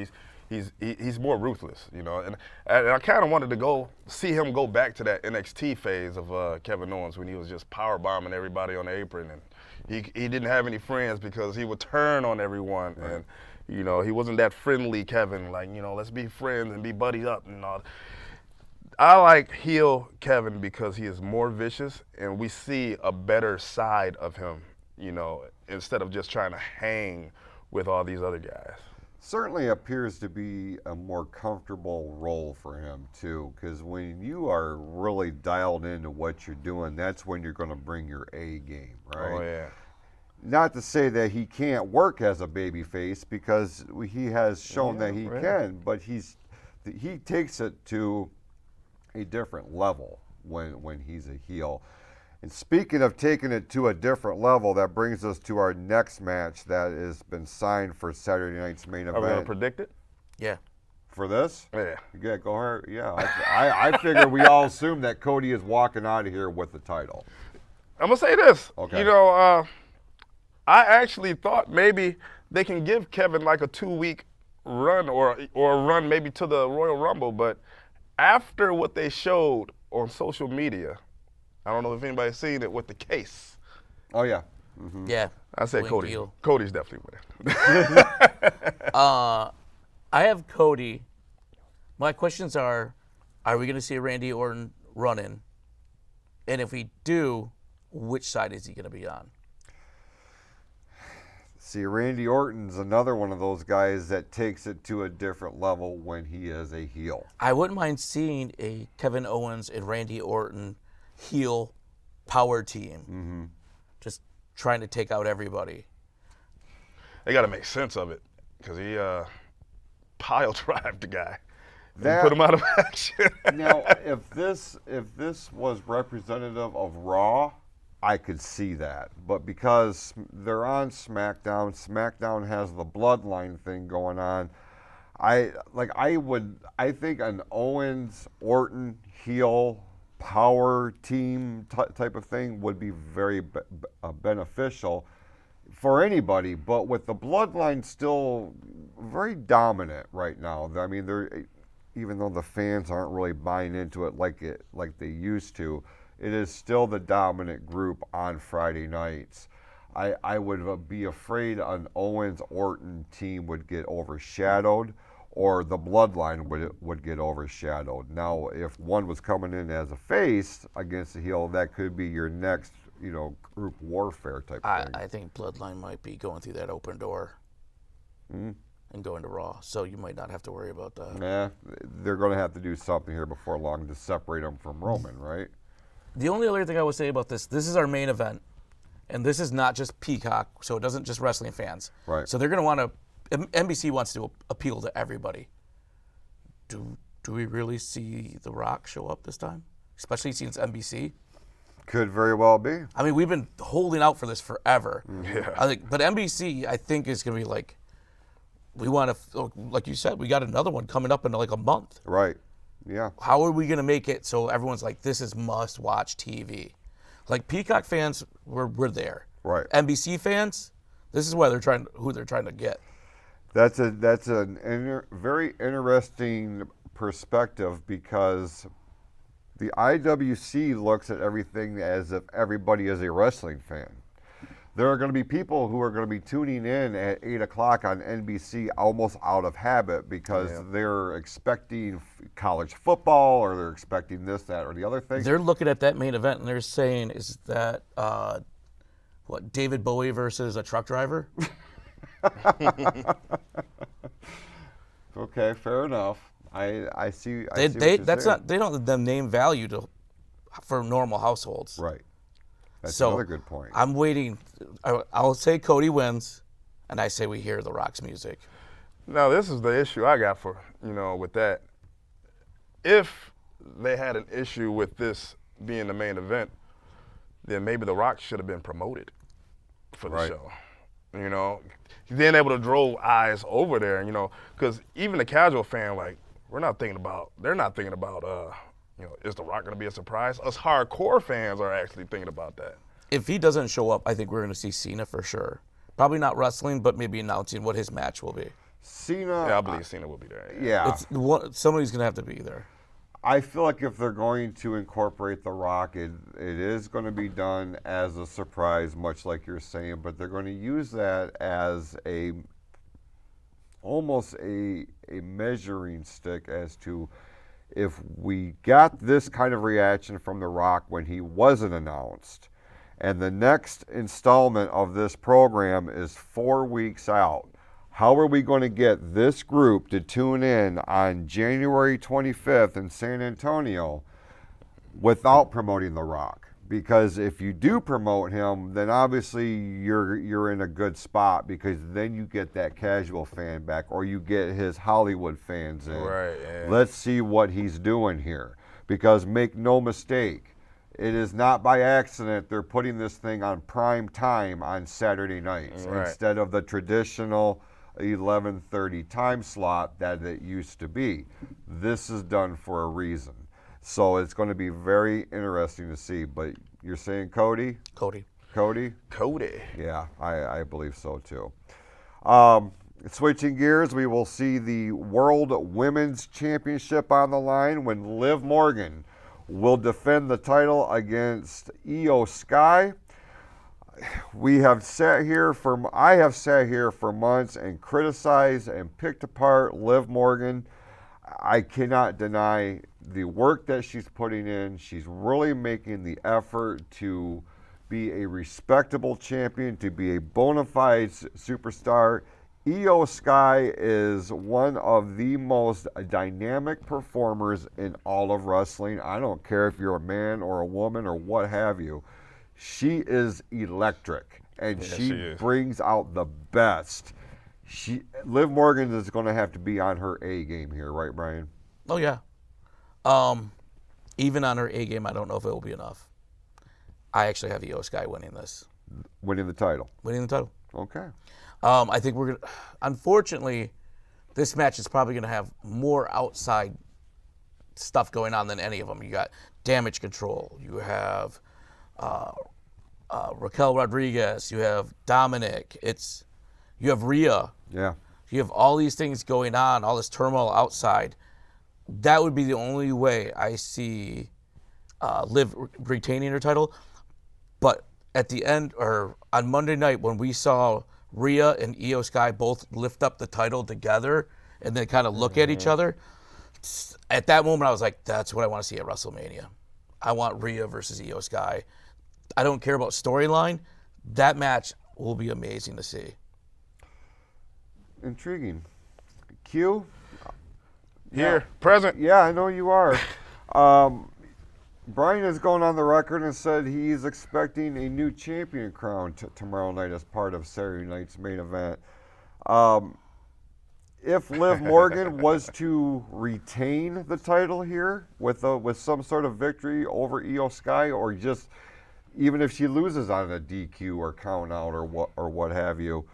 He's more ruthless, you know. And I kind of wanted to see him go back to that NXT phase of Kevin Owens when he was just power bombing everybody on the apron, and he didn't have any friends because he would turn on everyone, right. And you know, he wasn't that friendly Kevin, like, you know, let's be friends and be buddies up and all. I like heel Kevin because he is more vicious, and we see a better side of him, you know, instead of just trying to hang with all these other guys. Certainly appears to be a more comfortable role for him, too, because when you are really dialed into what you're doing, that's when you're going to bring your A game, right? Oh, yeah. Not to say that he can't work as a babyface, because he has shown that he can, but he takes it to a different level when he's a heel. And speaking of taking it to a different level, that brings us to our next match that has been signed for Saturday night's main event. Are we going to predict it? Yeah. For this? Yeah. Yeah, go ahead. Yeah, I figure we all assume that Cody is walking out of here with the title. I'm going to say this. Okay. You know, I actually thought maybe they can give Kevin like a 2-week run or a run maybe to the Royal Rumble, but after what they showed on social media, I don't know if anybody's seen it with the case. Oh, yeah. Mm-hmm. Yeah. I said Cody. Deal. Cody's definitely winning. I have Cody. My questions are we going to see Randy Orton run in? And if we do, which side is he going to be on? See, Randy Orton's another one of those guys that takes it to a different level when he is a heel. I wouldn't mind seeing a Kevin Owens and Randy Orton heel power team. Mm-hmm. Just trying to take out everybody. They got to make sense of it because he pile drived the guy and put him out of action. Now, if this was representative of Raw, I could see that. But because they're on SmackDown has the bloodline thing going on. I think an Owens Orton heel power team type of thing would be very beneficial for anybody, but with the bloodline still very dominant right now. I mean, even though the fans aren't really buying into it like they used to, it is still the dominant group on Friday nights. I would be afraid an Owens Orton team would get overshadowed, or the bloodline would get overshadowed. Now, if one was coming in as a face against a heel, that could be your next, group warfare type thing. I think bloodline might be going through that open door and going to Raw, so you might not have to worry about that. Yeah, they're going to have to do something here before long to separate them from Roman, right? The only other thing I would say about this is our main event, and this is not just Peacock, so it doesn't just wrestling fans. Right. So they're going to want to, NBC wants to appeal to everybody. Do we really see The Rock show up this time? Especially since NBC? Could very well be. I mean, we've been holding out for this forever. Yeah. But NBC, I think, is going to be like, we want to, like you said, we got another one coming up in like a month. Right. Yeah. How are we going to make it so everyone's like, this is must-watch TV? Like, Peacock fans, we're there. Right. NBC fans, this is who they're trying to get. That's a very interesting perspective, because the IWC looks at everything as if everybody is a wrestling fan. there are going to be people who are going to be tuning in at 8 o'clock on NBC almost out of habit because they're expecting college football or they're expecting this, that, or the other thing. They're looking at that main event and they're saying, is that David Bowie versus a truck driver? Okay, fair enough. I see. They what you're that's saying. not, they don't have the name value for normal households. Right. That's So, another good point. I'm waiting. I'll say Cody wins, and I say we hear The Rock's music. Now, this is the issue I got with that. If they had an issue with this being the main event, then maybe The Rock should have been promoted for the show. Being able to draw eyes over there, because even the casual fan, they're not thinking about, is The Rock going to be a surprise? Us hardcore fans are actually thinking about that. If he doesn't show up, I think we're going to see Cena for sure. Probably not wrestling, but maybe announcing what his match will be. Cena. Yeah, I believe Cena will be there. Yeah. Somebody's going to have to be there. I feel like if they're going to incorporate The Rock, it is going to be done as a surprise, much like you're saying, but they're going to use that as almost a measuring stick as to if we got this kind of reaction from The Rock when he wasn't announced, and the next installment of this program is 4 weeks out, how are we going to get this group to tune in on January 25th in San Antonio without promoting The Rock? Because if you do promote him, then obviously you're in a good spot because then you get that casual fan back or you get his Hollywood fans in. Right, yeah. Let's see what he's doing here. Because make no mistake, it is not by accident they're putting this thing on prime time on Saturday nights instead of the traditional 11:30 time slot that it used to be. This is done for a reason. So it's going to be very interesting to see. But you're saying Cody? Cody. Cody? Cody. Yeah, I believe so too. Switching gears, we will see the World Women's Championship on the line when Liv Morgan will defend the title against Io Sky. I have sat here for months and criticized and picked apart Liv Morgan. I cannot deny the work that she's putting in. She's really making the effort to be a respectable champion, to be a bona fide superstar. Io Sky is one of the most dynamic performers in all of wrestling. I don't care if you're a man or a woman or what have you. She is electric, and she brings out the best. Liv Morgan is going to have to be on her A game here, right, Brian? Oh, yeah. Even on her A game, I don't know if it will be enough. I actually have Io Sky winning this. Winning the title. Winning the title. Okay. I think we're going to... Unfortunately, this match is probably going to have more outside stuff going on than any of them. You got Damage Control. You have Raquel Rodriguez. You have Dominic. You have Rhea. Yeah. You have all these things going on, all this turmoil outside. That would be the only way I see Liv retaining her title. But at the end, or on Monday night, when we saw Rhea and Io Sky both lift up the title together and then kind of look at each other, at that moment I was like, that's what I want to see at WrestleMania. I want Rhea versus Io Sky. I don't care about storyline. That match will be amazing to see. Intriguing. Q? Here, present. Yeah, I know you are. Brian is going on the record and said he's expecting a new champion crown tomorrow night as part of Saturday night's main event. If Liv Morgan was to retain the title here with some sort of victory over Io Sky, or just even if she loses on a DQ or count out or what have you,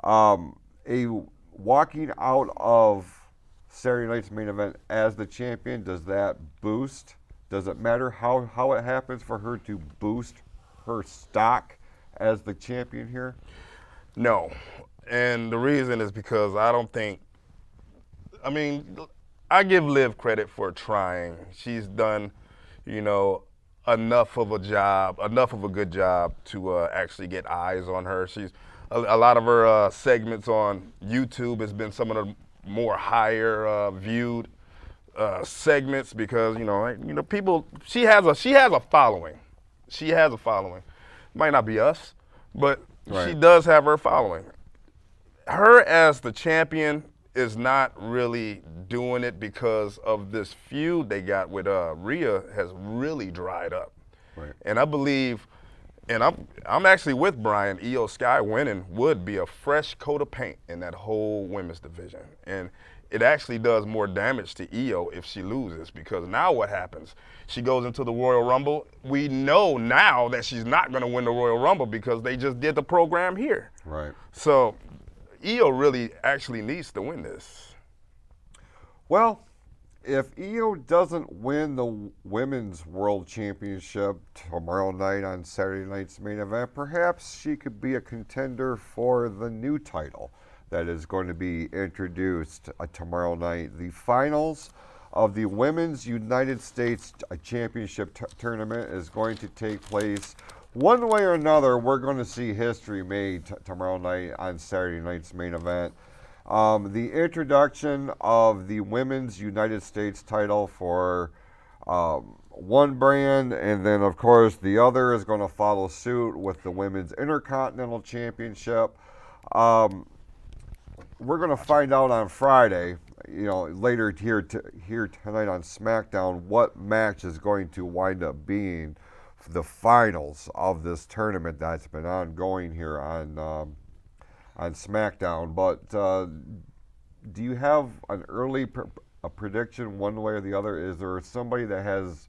a walking out of Saturday night's main event as the champion, does that boost? Does it matter how it happens for her to boost her stock as the champion here? No. And the reason is because I give Liv credit for trying. She's done, enough of a good job to actually get eyes on her. She's a lot of her segments on YouTube has been some of the more higher viewed segments because people. She has a following. She has a following. Might not be us, but she does have her following. Her as the champion is not really doing it because of this feud they got with Rhea has really dried up. Right. And I believe, and I'm actually with Brian, Io Sky winning would be a fresh coat of paint in that whole women's division. And it actually does more damage to Io if she loses because now what happens? She goes into the Royal Rumble. We know now that she's not going to win the Royal Rumble because they just did the program here. Right. So Io really actually needs to win this. Well, if Io doesn't win the Women's World Championship tomorrow night on Saturday night's main event, perhaps she could be a contender for the new title that is going to be introduced tomorrow night. The finals of the Women's United States Championship Tournament is going to take place. One way or another, we're going to see history made tomorrow night on Saturday night's main event. The introduction of the Women's United States title for one brand, and then, of course, the other is going to follow suit with the Women's Intercontinental Championship. We're going to find out on Friday, later here tonight on SmackDown, what match is going to wind up being the finals of this tournament that's been ongoing here on SmackDown. But do you have an early a prediction one way or the other? Is there somebody that has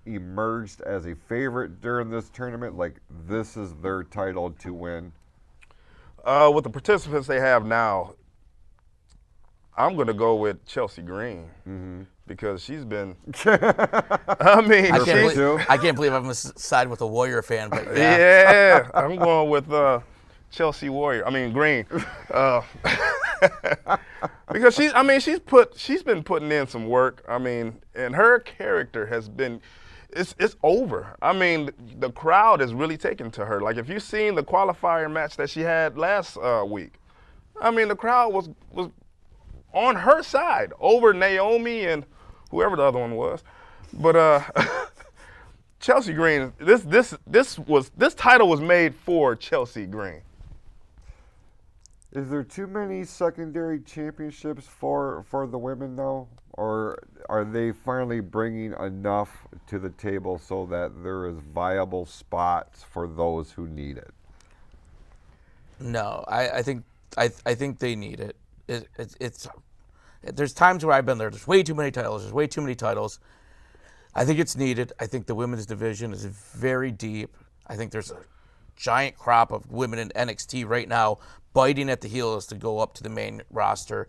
emerged as a favorite during this tournament, like this is their title to win? With the participants they have now, I'm going to go with Chelsea Green because she's been. I can't believe I'm going to side with a Warrior fan, but yeah, I'm going with Chelsea Green, because she's been putting in some work. And her character has been. It's over. The crowd is really taken to her. Like if you've seen the qualifier match that she had last week, the crowd was on her side over Naomi and whoever the other one was. But Chelsea Green, this title was made for Chelsea Green. Is there too many secondary championships for the women now? Or are they finally bringing enough to the table so that there is viable spots for those who need it? No, I think they need it. There's times where I've been there. There's way too many titles. I think it's needed. I think the women's division is very deep. I think there's a giant crop of women in NXT right now biting at the heels to go up to the main roster,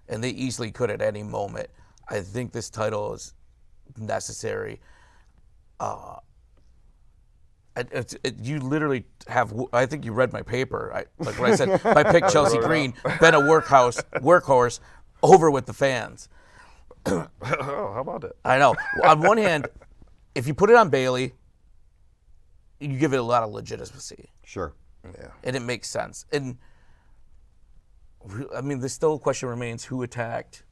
and they easily could at any moment. I think this title is necessary. You literally have. I think you read my paper. Like when I said, if I picked Chelsea Green, been a workhorse, over with the fans. Oh, how about that? I know. On one hand, if you put it on Bayley, you give it a lot of legitimacy. Sure. Yeah. And it makes sense. And the still question remains who attacked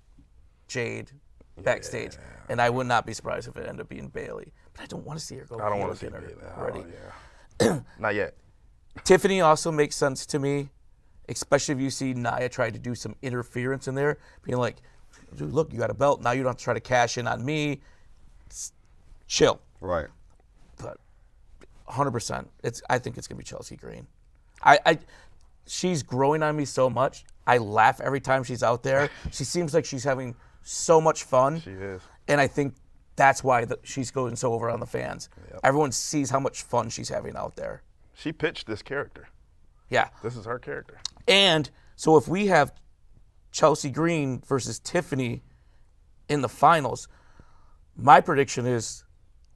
Jade backstage. Yeah. And I would not be surprised if it ended up being Bayley. But I don't want to see her go. I don't want to see Bayley already. Not yet. Tiffany also makes sense to me, especially if you see Nia try to do some interference in there, being like, dude, look, you got a belt. Now you don't have to try to cash in on me. Chill. Right. But 100%, I think it's going to be Chelsea Green. She's growing on me so much. I laugh every time she's out there. She seems like she's having so much fun. She is. And I think that's why she's going so over on the fans. Yep. Everyone sees how much fun she's having out there. She pitched this character. Yeah. This is her character. And so if we have Chelsea Green versus Tiffany in the finals, my prediction is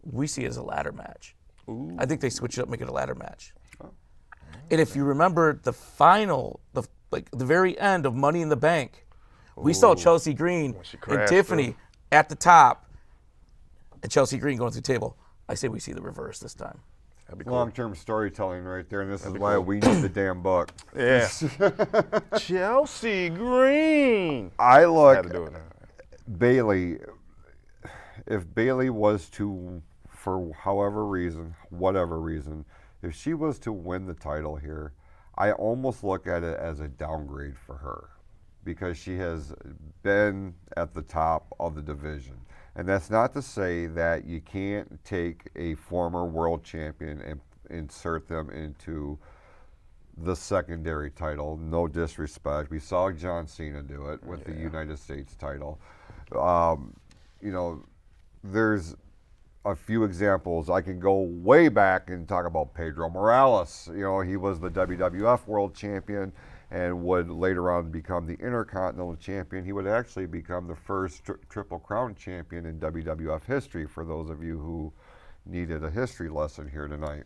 we see it as a ladder match. Ooh. I think they switch it up, make it a ladder match. Oh. And if you remember the final, the very end of Money in the Bank, we saw Chelsea Green and Tiffany at the top, and Chelsea Green going to the table. I say we see the reverse this time. That'd be cool. Long-term storytelling right there, and this is why we need the damn book. Yeah. Chelsea Green. I look Had to do it now. Bailey. If Bailey was to, for whatever reason, if she was to win the title here, I almost look at it as a downgrade for her because she has been at the top of the division. And that's not to say that you can't take a former world champion and insert them into the secondary title. No disrespect. We saw John Cena do it with the United States title. There's a few examples. I can go way back and talk about Pedro Morales. He was the WWF World Champion and would later on become the Intercontinental Champion. He would actually become the first Triple Crown Champion in WWF history, for those of you who needed a history lesson here tonight.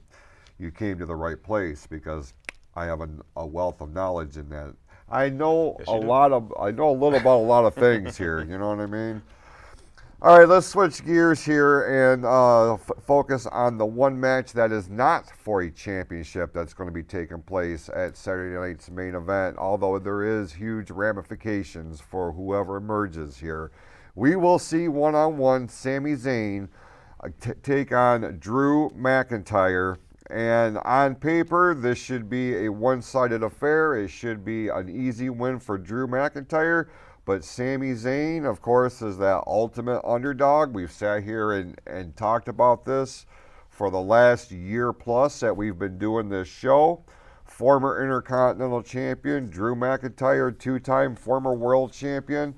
You came to the right place because I have a wealth of knowledge in that. I know a little about a lot of things here, you know what I mean? All right, let's switch gears here and focus on the one match that is not for a championship that's going to be taking place at Saturday night's main event, although there is huge ramifications for whoever emerges here. We will see one-on-one Sami Zayn take on Drew McIntyre, and on paper, this should be a one-sided affair. It should be an easy win for Drew McIntyre. But Sami Zayn, of course, is that ultimate underdog. We've sat here and talked about this for the last year plus that we've been doing this show. Former Intercontinental Champion, Drew McIntyre, two-time former world champion.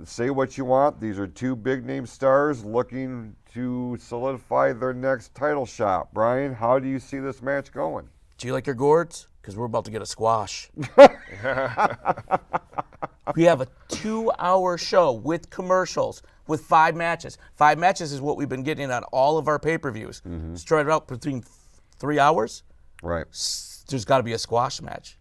Say what you want. These are two big-name stars looking to solidify their next title shot. Brian, how do you see this match going? Do you like your gourds? Because we're about to get a squash. We have a 2-hour show with commercials with 5 matches. 5 matches is what we've been getting on all of our pay-per-views. Spread it out between 3 hours. Right. There's got to be a squash match.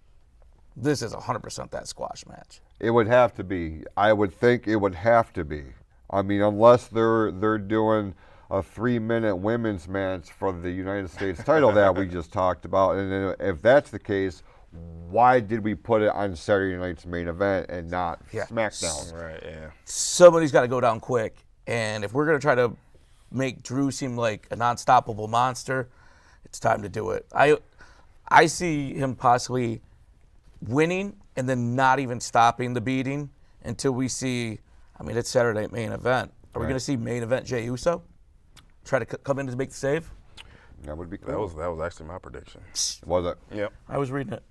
This is 100% that squash match. It would have to be. I would think it would have to be. I mean, unless they're doing a 3-minute women's match for the United States title that we just talked about. And then if that's the case, why did we put it on Saturday night's main event and not SmackDown? Right, yeah. Somebody's got to go down quick. And if we're going to try to make Drew seem like a non-stoppable monster, it's time to do it. I see him possibly winning and then not even stopping the beating until we see, it's Saturday night main event. Are we going to see main event Jey Uso try to come in to make the save? That would be cool. That was actually my prediction. Was it? Yep. I was reading it.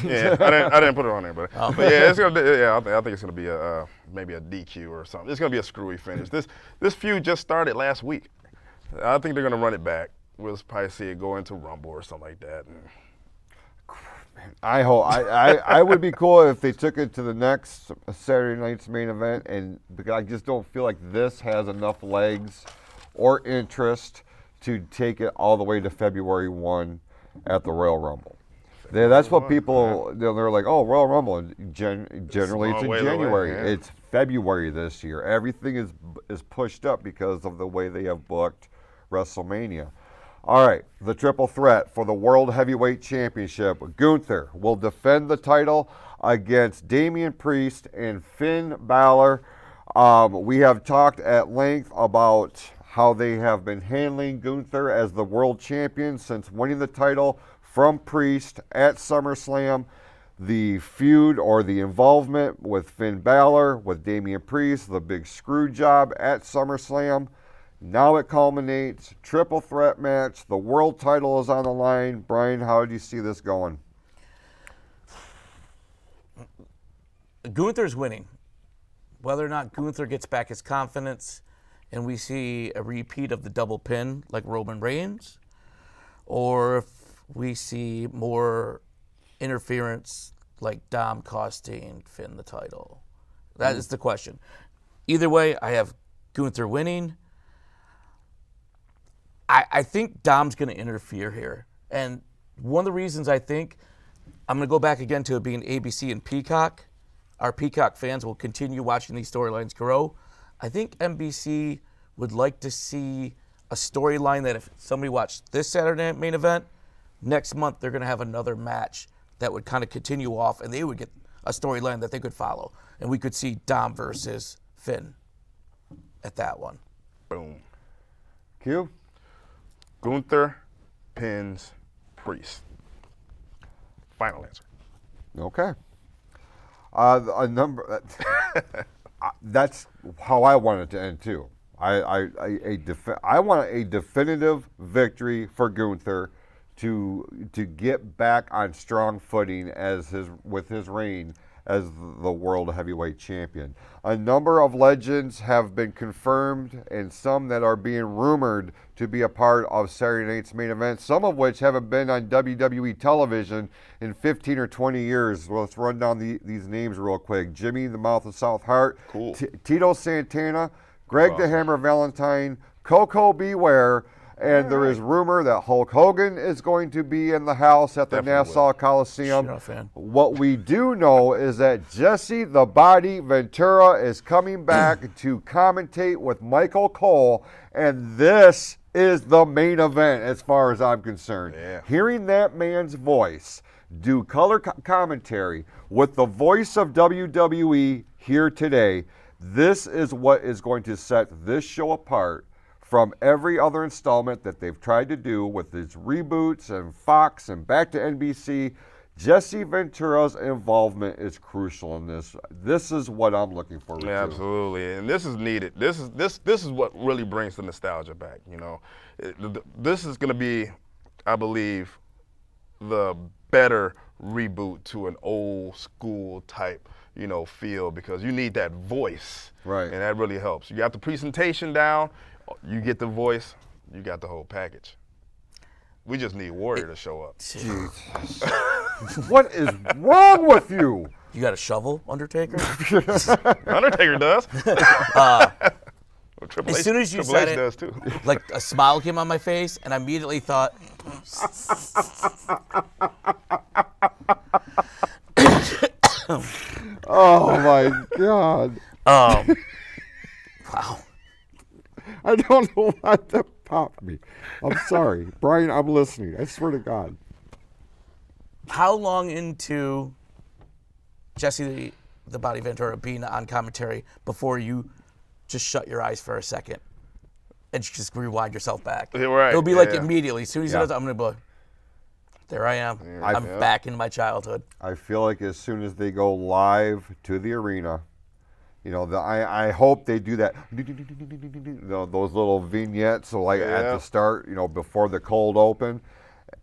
Yeah, I didn't put it on there, but yeah, it's gonna be. Yeah, I think it's gonna be maybe a DQ or something. It's gonna be a screwy finish. This feud just started last week. I think they're gonna run it back. We'll probably see it go into Rumble or something like that. I hope. I would be cool if they took it to the next Saturday night's main event, and because I just don't feel like this has enough legs or interest to take it all the way to February 1 at the Royal Rumble. That's what people, they're like, oh, Royal Rumble. Generally, it's in January. Away, yeah. It's February this year. Everything is pushed up because of the way they have booked WrestleMania. All right, the triple threat for the World Heavyweight Championship. Gunther will defend the title against Damian Priest and Finn Balor. We have talked at length about how they have been handling Gunther as the world champion since winning the title from Priest at SummerSlam. The feud or the involvement with Finn Balor, with Damian Priest, the big screw job at SummerSlam. Now it culminates, triple threat match. The world title is on the line. Brian, how do you see this going? Gunther's winning. Whether or not Gunther gets back his confidence and we see a repeat of the double pin like Roman Reigns, or if we see more interference like Dom costing Finn the title. That is the question. Either way, I have Gunther winning. I think Dom's going to interfere here. And one of the reasons I think, I'm going to go back again to it being ABC and Peacock. Our Peacock fans will continue watching these storylines grow. I think NBC would like to see a storyline that if somebody watched this Saturday night main event, next month they're going to have another match that would kind of continue off, and they would get a storyline that they could follow. And we could see Dom versus Finn at that one. Boom. Q? Gunther pins Priest. Final answer. Okay. A number. That's how I want it to end too. I want a definitive victory for Gunther to get back on strong footing with his reign as the world heavyweight champion. A number of legends have been confirmed, and some that are being rumored to be a part of Saturday night's main event, some of which haven't been on WWE television in 15 or 20 years. Well, let's run down these names real quick. Jimmy the Mouth of South Hart, Cool. Tito Santana, Greg the Hammer Valentine, Coco Beware, and there is rumor that Hulk Hogan is going to be in the house at the Definitely Nassau Coliseum. Not a fan. What we do know is that Jesse the Body Ventura is coming back to commentate with Michael Cole, and this is the main event as far as I'm concerned. Yeah. Hearing that man's voice do color commentary with the voice of WWE here today, this is what is going to set this show apart from every other installment that they've tried to do with these reboots and Fox and back to NBC. Jesse Ventura's involvement is crucial in this. This is what I'm looking forward to. Absolutely, and this is needed. This is what really brings the nostalgia back. You know, this is going to be, I believe, the better reboot to an old school type, you know, feel, because you need that voice, Right. And that really helps. You got the presentation down, you get the voice, you got the whole package. We just need Warrior to show up. What is wrong with you? You got a shovel, Undertaker? Undertaker does. Triple As H- soon as you Triple said H it, does too. like a smile came on my face, and I immediately thought, Oh my God. wow. I don't know what that popped me. I'm sorry. Brian, I'm listening. I swear to God. How long into Jesse the Body Ventura being on commentary before you just shut your eyes for a second and just rewind yourself back? Yeah, right, It'll be like yeah. immediately. As soon as he does, I'm going to be like, there I am. I'm back in my childhood. I feel like as soon as they go live to the arena, you know, I hope they do that. You know, those little vignettes, so like at the start, you know, before the cold open,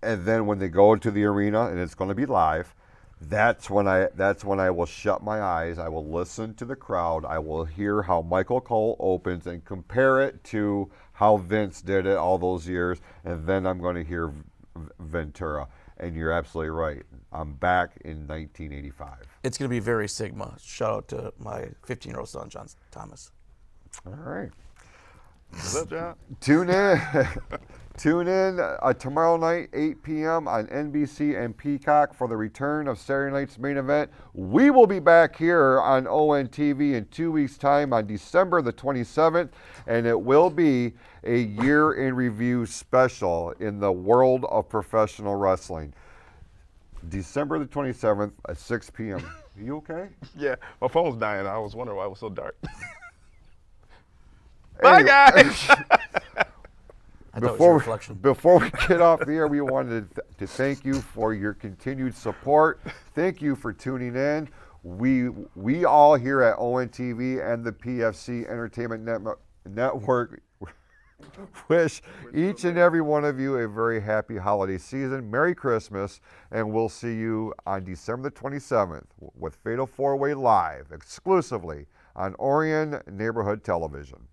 and then when they go into the arena and it's going to be live, that's when I will shut my eyes. I will listen to the crowd. I will hear how Michael Cole opens and compare it to how Vince did it all those years, and then I'm going to hear Ventura. And you're absolutely right. I'm back in 1985. It's going to be very Sigma. Shout out to my 15-year-old son, John Thomas. All right. What's up, John? Tune in tomorrow night, 8 p.m. on NBC and Peacock for the return of Saturday night's main event. We will be back here on ONTV in 2 weeks' time on December the 27th, and it will be a year in review special in the world of professional wrestling. December the 27th at 6 p.m. Are you okay? Yeah, my phone's dying. I was wondering why it was so dark. Bye, guys. I thought it was a reflection. Before we get off the air, we wanted to thank you for your continued support. Thank you for tuning in. We all here at ONTV and the PFC Entertainment Network wish each and every one of you a very happy holiday season. Merry Christmas, and we'll see you on December the 27th with Fatal 4-Way Live exclusively on Orion Neighborhood Television.